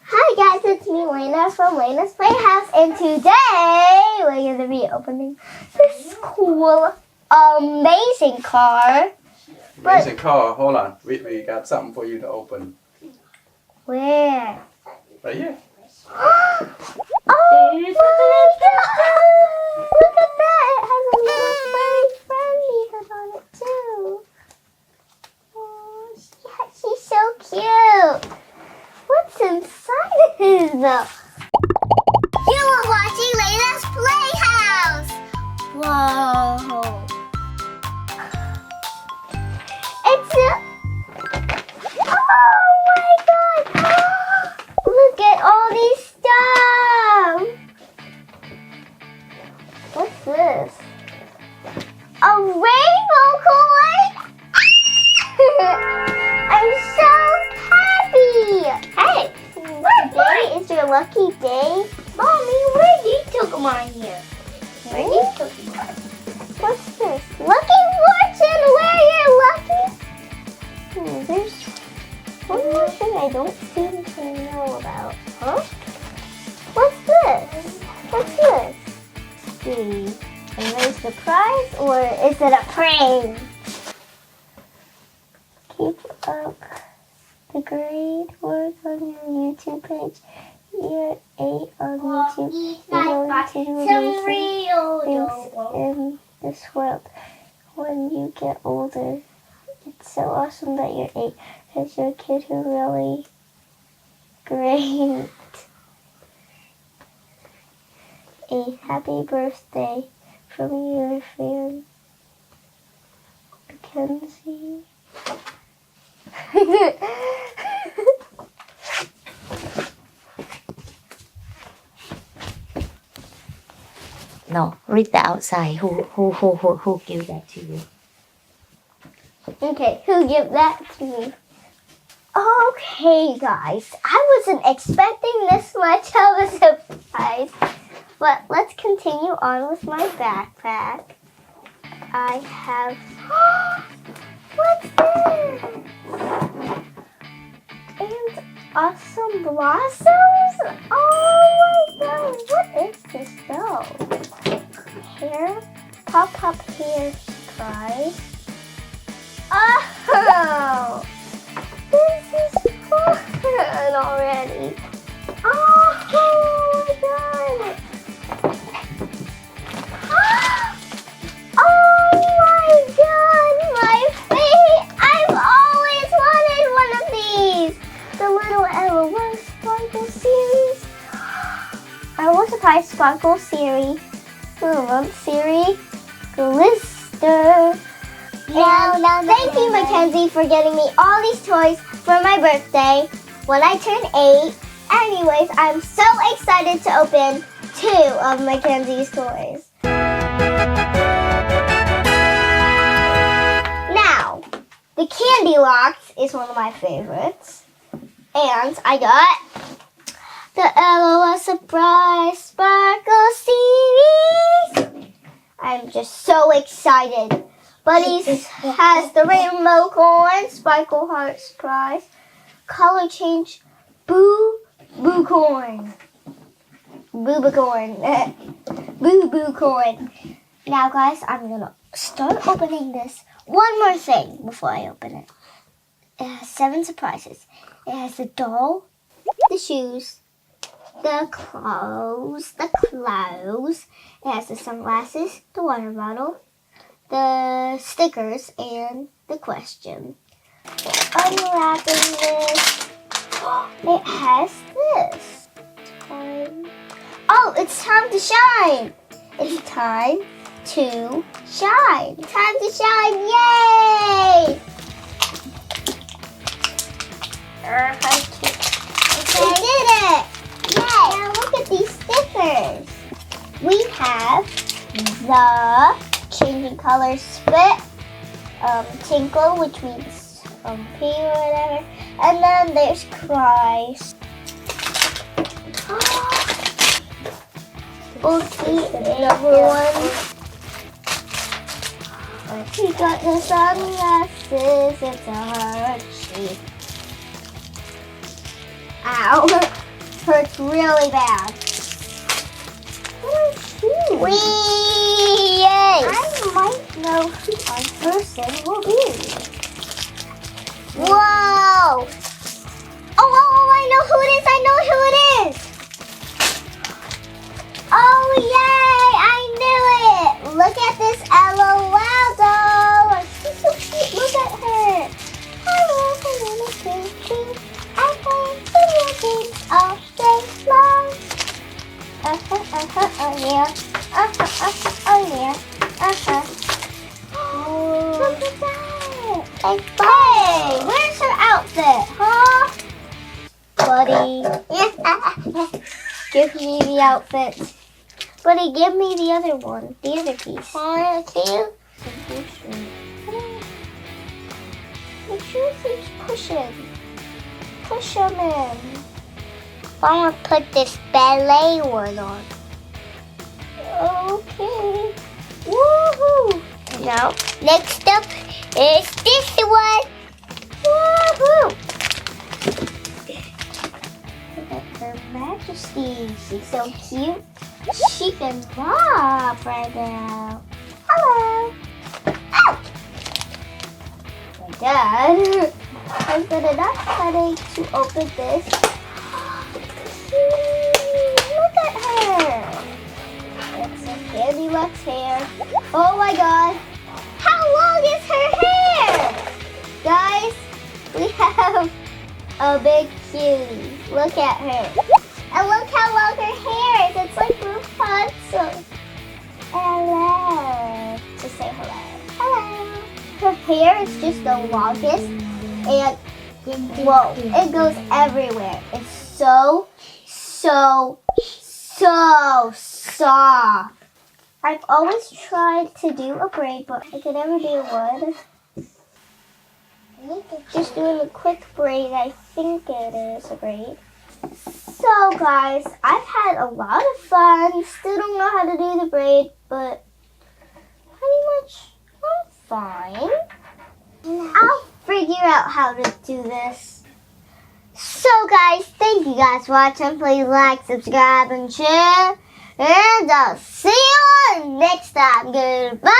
Hi guys, it's me Leyna from Leyna's Playhouse, and today we're going to be opening this cool, amazing car. Amazing car, hold on. We got something for you to open. Where? Right here. Oh my god! Look at that! It has a little furry friendly head on it too. Oh, yeah, she's so cute. What's inside of it though? You are watching Leyna's Playhouse. Whoa! It's a... Oh my god! Look at all these stuff. What's this? A rainbow coin? I'm so happy! Hey, today is your lucky day. Mommy, where did you took mine here? Where did you took mine? What's this? Lucky fortune, where you're lucky? There's one more thing I don't seem to know about. Huh? What's this? What's this? See, a nice surprise, or is it a prank? Keep up the great work on your YouTube page. You're 8 on YouTube. You're going to do amazing things in this world when you get older. It's so awesome that you're 8 because you're a kid who really great. A happy birthday from your fan, Mackenzie. No, read the outside. Who gave that to you? Okay, who gave that to me? Okay, guys, I wasn't expecting this much of a surprise, but let's continue on with my backpack. I have... What's this? And awesome blossoms? Oh my god, what is this though? Hair? Pop-up hair surprise. Oh! This is fun already. Oh my god! Oh my god! My feet! I've always wanted one of these! The little LOL Sparkle series. LOL Surprise Sparkle series. Little series. Glister. And thank you, Mackenzie, for getting me all these toys for my birthday when I turn 8. Anyways, I'm so excited to open 2 of Mackenzie's toys. Now, the Candy Locks is one of my favorites. And I got the LOL Surprise Sparkle series. I'm just so excited. Buddies has the rainbow coin, sparkle heart surprise, color change, boo coin, boo coin, boo coin. Now, guys, I'm gonna start opening this. One more thing before I open it. It has 7 surprises. It has the doll, the shoes, the clothes. It has the sunglasses, the water bottle, the stickers, and the question. Unwrapping this, it has this. Oh, it's time to shine. It's time to shine. Time to shine, yay! Okay. We did it! Yay! Now look at these stickers. We have the changing color spit, tinkle, which means pee or whatever, and then there's cries. Okay, another one. We got the sunglasses, it's a heart shape. Ow! hurts really bad. Wee! Yay! I might know who our person will be. Whoa! Oh, I know who it is! I know who it is! Oh, yay! I knew it! Look at this LOL doll! She's so cute. Look at her. Hello, hello, Kitty. I play video games all day long. Oh yeah. Oh yeah. Look at that. Hey, where's her outfit, huh? Buddy. Give me the outfit. Buddy, give me the other one. The other piece. Thank you. The shoe keeps pushing. Push him in. I'm gonna put this ballet one on. Okay. Woohoo! Now, next up is this one. Woohoo! Look at Her Majesty. She's so cute. She can mop right now. Hello. Oh! My dad. I'm gonna not trying to open this. Look at her. It's a Candy Luck's hair. Oh my god. How long is her hair? Guys, we have a big cutie. Look at her. And look how long her hair is. It's like Rapunzel. Hello. Just say hello. Hello. Her hair is just the longest. And whoa, it goes everywhere. It's so soft. I've always tried to do a braid, but I could never do one. Just doing a quick braid, I think it is a braid. So guys, I've had a lot of fun. Still don't know how to do the braid, but pretty much I'm fine. I'll figure out how to do this. So guys, thank you guys for watching. Please like, subscribe, and share. And I'll see you on next time. Goodbye.